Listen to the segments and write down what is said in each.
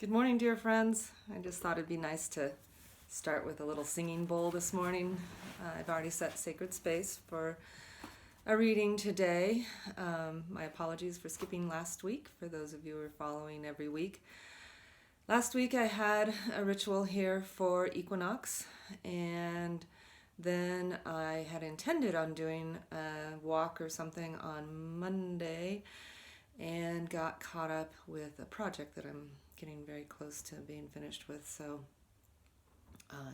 Good morning, dear friends. I just thought it'd be nice to start with a little singing bowl this morning. I've already set sacred space for a reading today. My apologies for skipping last week, for those of you who are following every week. Last week I had a ritual here for equinox, and then I had intended on doing a walk or something on Monday and got caught up with a project that I'm getting very close to being finished with. So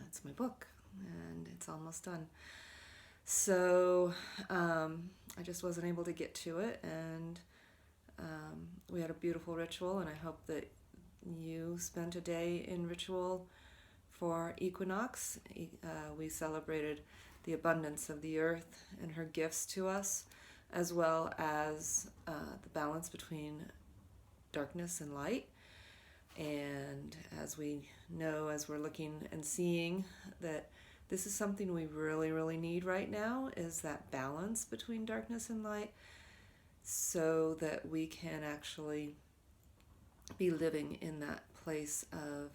it's my book and it's almost done. So I just wasn't able to get to it, and we had a beautiful ritual, and I hope that you spent a day in ritual for equinox. We celebrated the abundance of the earth and her gifts to us, as well as the balance between darkness and light. And as we know, as we're looking and seeing that this is something we really, really need right now, is that balance between darkness and light, so that we can actually be living in that place of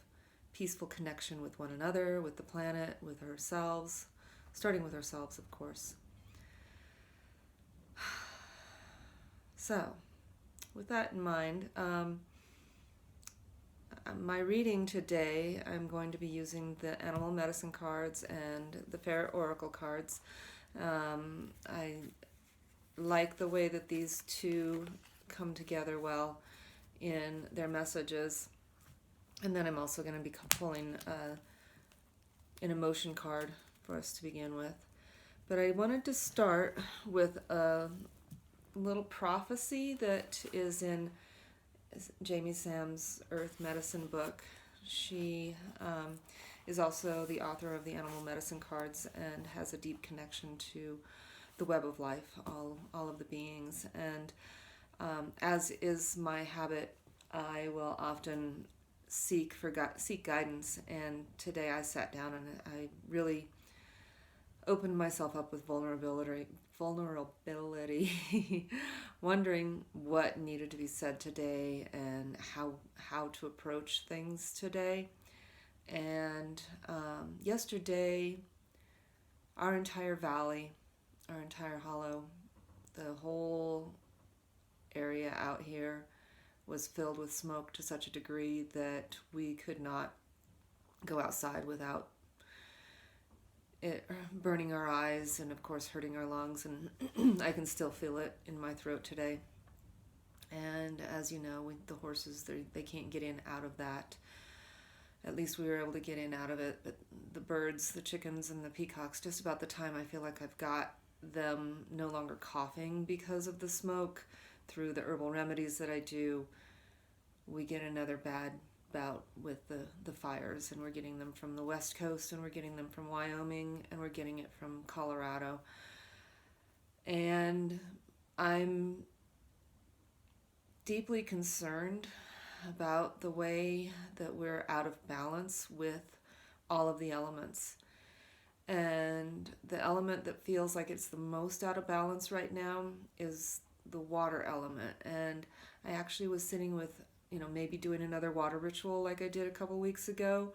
peaceful connection with one another, with the planet, with ourselves, starting with ourselves, of course. So, with that in mind, my reading today, I'm going to be using the animal medicine cards and the Ferret Oracle cards. I like the way that these two come together well in their messages. And then I'm also going to be pulling an emotion card for us to begin with. But I wanted to start with a little prophecy that is in Jamie Sam's Earth Medicine book. She is also the author of the Animal Medicine cards and has a deep connection to the web of life, all of the beings. And as is my habit, I will often seek guidance. And today I sat down and I really opened myself up with vulnerability, wondering what needed to be said today and how to approach things today. And yesterday, our entire valley, our entire hollow, the whole area out here was filled with smoke to such a degree that we could not go outside without it burning our eyes and of course hurting our lungs, and I can still feel it in my throat today. And as you know, the horses, they can't get in out of that. At least we were able to get in out of it, but the birds, the chickens and the peacocks, just about the time I feel like I've got them no longer coughing because of the smoke, through the herbal remedies that I do, we get another bad bout with the fires, and we're getting them from the West Coast, and we're getting them from Wyoming, and we're getting it from Colorado. And I'm deeply concerned about the way that we're out of balance with all of the elements. And the element that feels like it's the most out of balance right now is the water element. And I actually was sitting with maybe doing another water ritual like I did a couple weeks ago.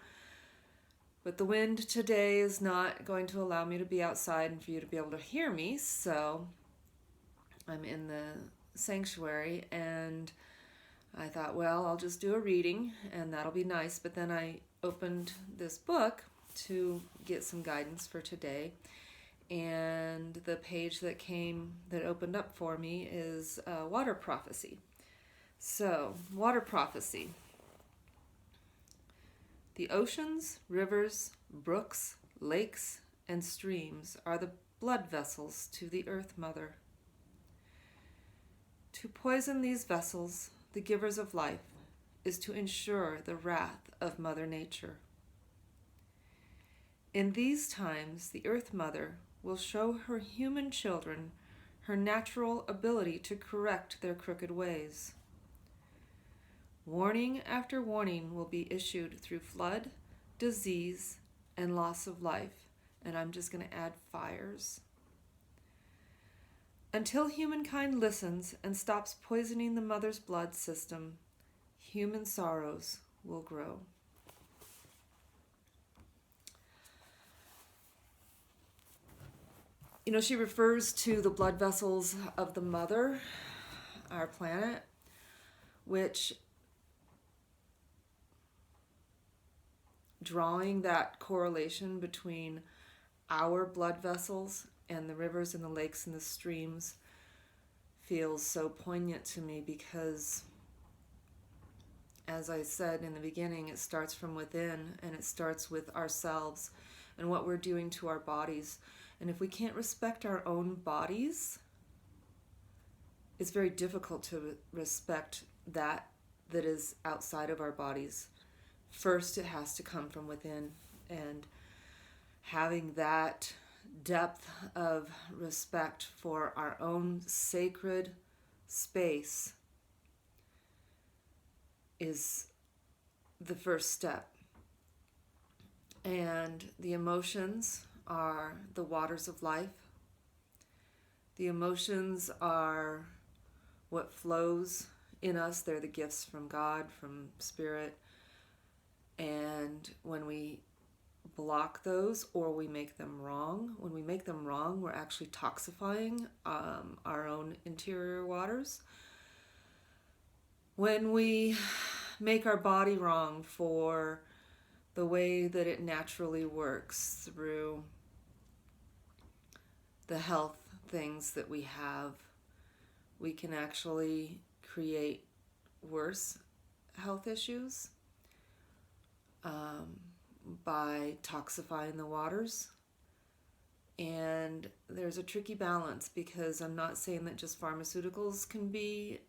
But the wind today is not going to allow me to be outside and for you to be able to hear me. So I'm in the sanctuary, and I thought, well, I'll just do a reading and that'll be nice. But then I opened this book to get some guidance for today. And the page that opened up for me is Water Prophecy. So, water prophecy. The oceans, rivers, brooks, lakes, and streams are the blood vessels to the Earth Mother. To poison these vessels, the givers of life, is to ensure the wrath of Mother Nature. In these times, the Earth Mother will show her human children her natural ability to correct their crooked ways. Warning after warning will be issued through flood, disease, and loss of life, and I'm just going to add fires. Until humankind listens and stops poisoning the mother's blood system, human sorrows will grow. You know, she refers to the blood vessels of the mother, our planet, which, drawing that correlation between our blood vessels and the rivers and the lakes and the streams, feels so poignant to me because, as I said in the beginning, it starts from within, and it starts with ourselves and what we're doing to our bodies. And if we can't respect our own bodies, it's very difficult to respect that is outside of our bodies. First, it has to come from within, and having that depth of respect for our own sacred space is the first step. And the emotions are the waters of life. The emotions are what flows in us. They're the gifts from God, from Spirit. And when we block those, or we make them wrong, when we make them wrong, we're actually toxifying our own interior waters. When we make our body wrong for the way that it naturally works through the health things that we have, we can actually create worse health issues by toxifying the waters. And there's a tricky balance, because I'm not saying that just pharmaceuticals can be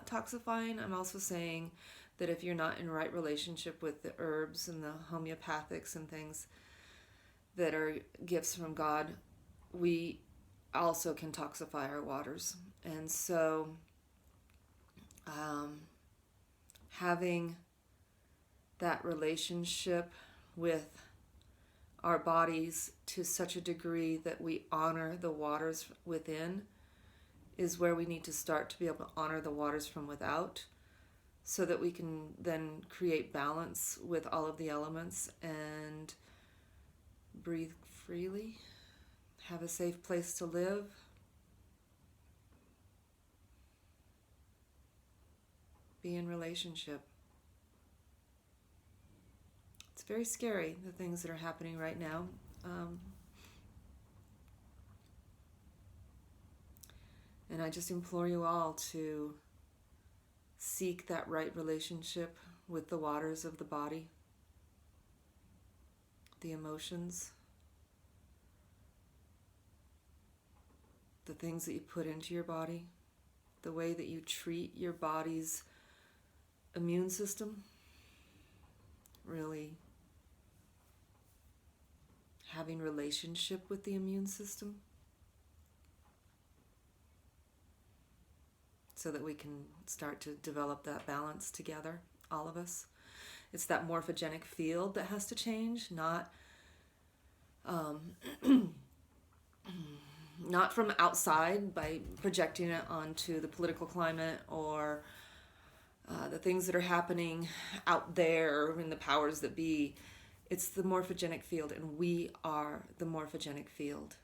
toxifying. I'm also saying that if you're not in right relationship with the herbs and the homeopathics and things that are gifts from God, we also can toxify our waters. And so having that relationship with our bodies to such a degree that we honor the waters within is where we need to start, to be able to honor the waters from without, so that we can then create balance with all of the elements and breathe freely, have a safe place to live, be in relationship. It's very scary, the things that are happening right now. And I just implore you all to seek that right relationship with the waters of the body, the emotions, the things that you put into your body, the way that you treat your body's immune system. Really having relationship with the immune system, so that we can start to develop that balance together, all of us. It's that morphogenic field that has to change, not not from outside by projecting it onto the political climate or the things that are happening out there in the powers that be. It's the morphogenic field, and we are the morphogenic field.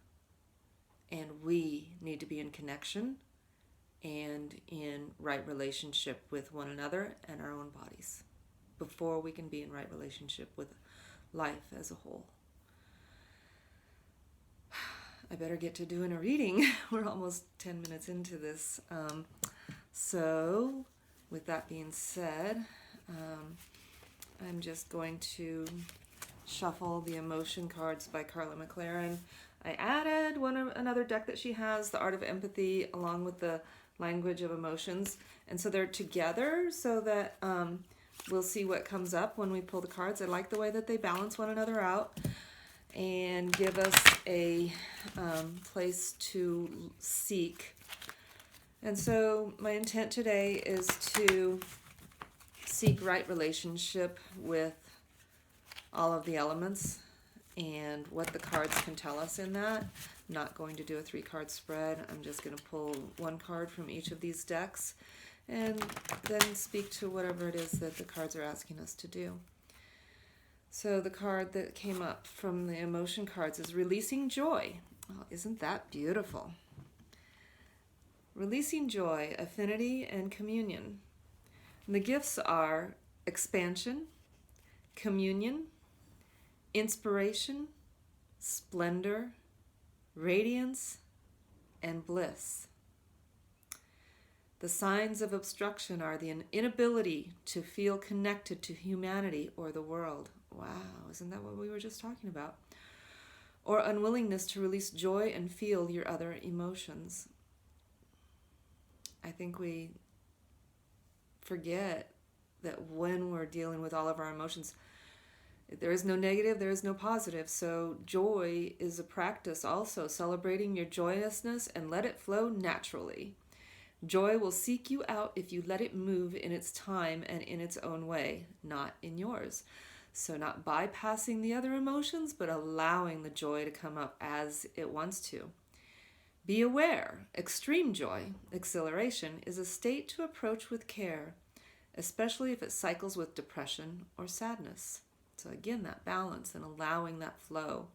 And we need to be in connection and in right relationship with one another and our own bodies before we can be in right relationship with life as a whole. I better get to doing a reading. We're almost 10 minutes into this. So with that being said, I'm just going to shuffle the emotion cards by Carla McLaren. I added another deck that she has, The Art of Empathy, along with the Language of Emotions. And so they're together so that we'll see what comes up when we pull the cards. I like the way that they balance one another out and give us a place to seek. And so my intent today is to seek right relationship with all of the elements and what the cards can tell us in that. I'm not going to do a 3-card spread. I'm just going to pull one card from each of these decks and then speak to whatever it is that the cards are asking us to do. So the card that came up from the emotion cards is Releasing Joy. Oh, isn't that beautiful? Releasing Joy, Affinity, and Communion. And the gifts are expansion, communion, inspiration, splendor, radiance, and bliss. The signs of obstruction are the inability to feel connected to humanity or the world. Wow, isn't that what we were just talking about? Or unwillingness to release joy and feel your other emotions. I think we forget that when we're dealing with all of our emotions, there is no negative, there is no positive. So joy is a practice also, celebrating your joyousness and let it flow naturally. Joy will seek you out if you let it move in its time and in its own way, not in yours. So not bypassing the other emotions, but allowing the joy to come up as it wants to. Be aware. Extreme joy, exhilaration, is a state to approach with care, especially if it cycles with depression or sadness. So again, that balance and allowing that flow.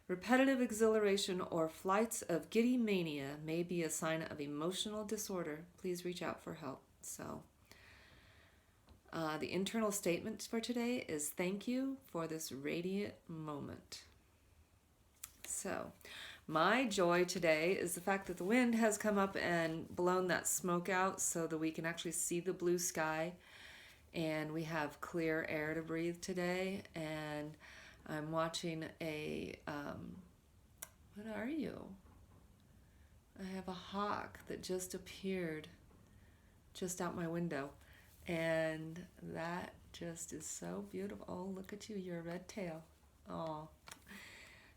Repetitive exhilaration or flights of giddy mania may be a sign of emotional disorder. Please reach out for help. So the internal statement for today is thank you for this radiant moment. So my joy today is the fact that the wind has come up and blown that smoke out so that we can actually see the blue sky, and we have clear air to breathe today. And I'm watching what are you? I have a hawk that just appeared just out my window, and that just is so beautiful. Oh, look at you, you're a red tail. Oh.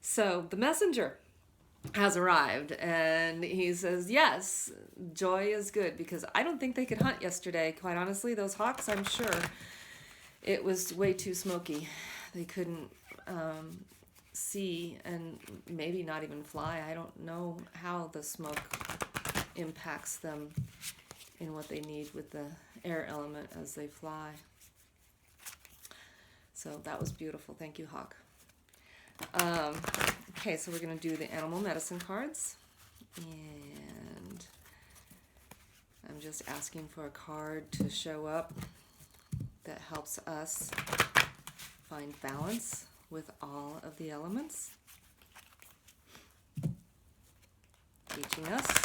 So the messenger has arrived, and he says, yes, joy is good, because I don't think they could hunt yesterday. Quite honestly, those hawks, I'm sure it was way too smoky. They couldn't see and maybe not even fly. I don't know how the smoke impacts them in what they need with the air element as they fly. So that was beautiful. Thank you, Hawk. Okay, so we're going to do the animal medicine cards, and I'm just asking for a card to show up that helps us find balance with all of the elements, teaching us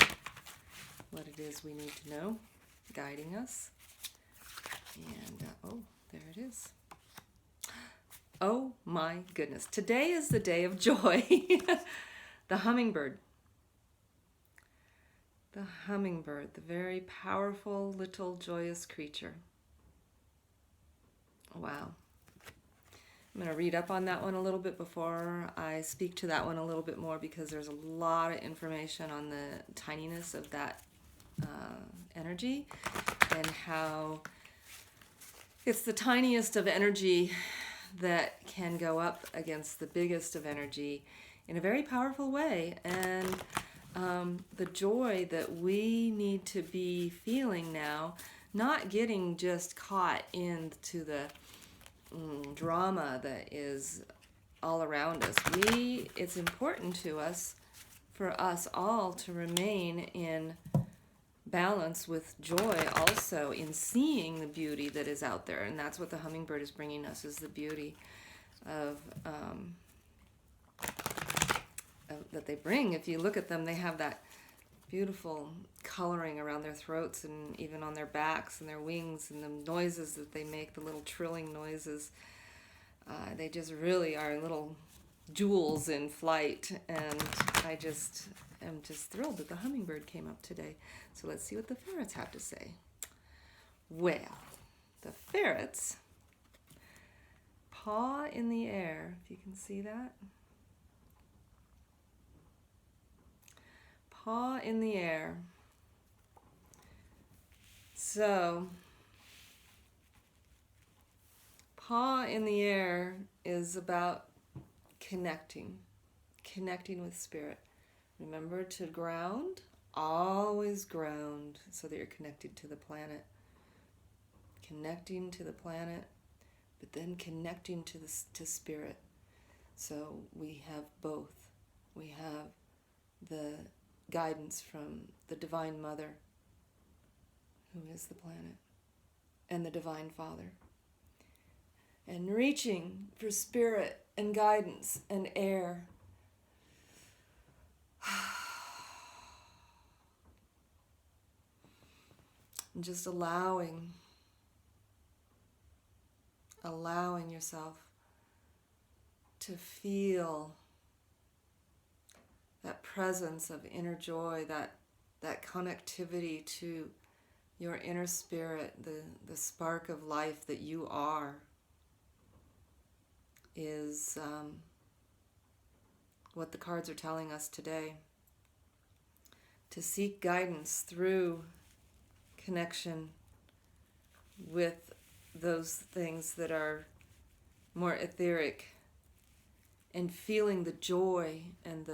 what it is we need to know, guiding us. And oh, there it is. Oh my goodness. Today is the day of joy. The hummingbird. The hummingbird, the very powerful little joyous creature. Wow. I'm going to read up on that one a little bit before I speak to that one a little bit more, because there's a lot of information on the tininess of that energy and how it's the tiniest of energy that can go up against the biggest of energy in a very powerful way. And the joy that we need to be feeling now, not getting just caught into the drama that is all around us. It's important to us, for us all, to remain in balance with joy, also in seeing the beauty that is out there. And that's what the hummingbird is bringing us, is the beauty of that they bring. If you look at them, they have that beautiful coloring around their throats and even on their backs and their wings, and the noises that they make, the little trilling noises. They just really are little jewels in flight, and I just am just thrilled that the hummingbird came up today. So let's see what the ferrets have to say. Well, the ferrets paw in the air, if you can see that. Paw in the air. So, paw in the air is about connecting with spirit. Remember to ground always ground so that you're connected to the planet. Connecting to the planet, but then connecting to spirit. So we have both. We have the guidance from the Divine Mother, who is the planet, and the Divine Father. And reaching for spirit and guidance and air. And just allowing yourself to feel that presence of inner joy, that connectivity to your inner spirit, the spark of life that you are, is what the cards are telling us today. To seek guidance through connection with those things that are more etheric, and feeling the joy and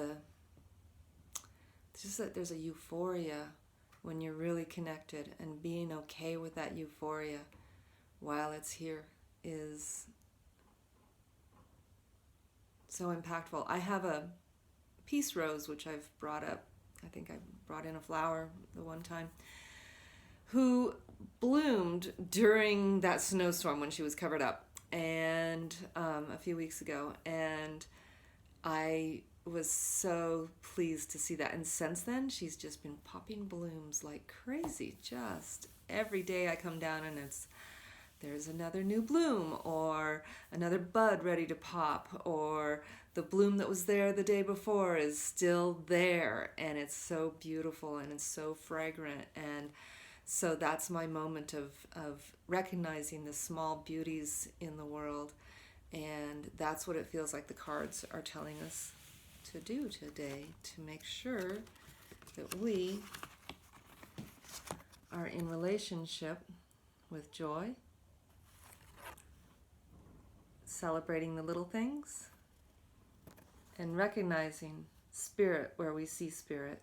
just that there's a euphoria when you're really connected, and being okay with that euphoria while it's here is so impactful. I have a peace rose, which I've brought up. I think I brought in a flower the one time, who bloomed during that snowstorm when she was covered up, and a few weeks ago, and I was so pleased to see that. And since then, she's just been popping blooms like crazy. Just every day I come down and there's another new bloom, or another bud ready to pop, or the bloom that was there the day before is still there, and it's so beautiful and it's so fragrant. And so that's my moment of recognizing the small beauties in the world. And that's what it feels like the cards are telling us to do today, to make sure that we are in relationship with joy, celebrating the little things, and recognizing spirit where we see spirit.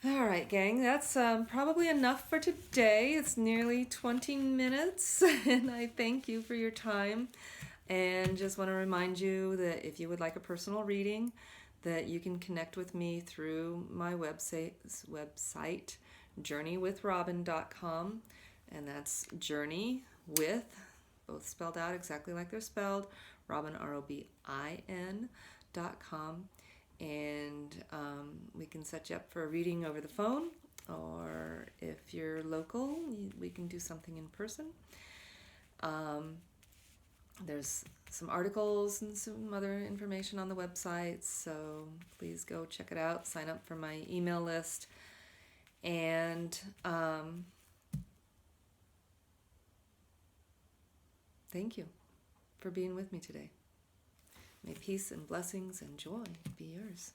All right, gang, that's probably enough for today. It's nearly 20 minutes, and I thank you for your time. And just want to remind you that if you would like a personal reading, that you can connect with me through my website, journeywithrobin.com, and that's journey with, both spelled out exactly like they're spelled, Robin, ROBIN.com. And we can set you up for a reading over the phone, or if you're local, we can do something in person. There's some articles and some other information on the website, so please go check it out. Sign up for my email list. And thank you for being with me today. May peace and blessings and joy be yours.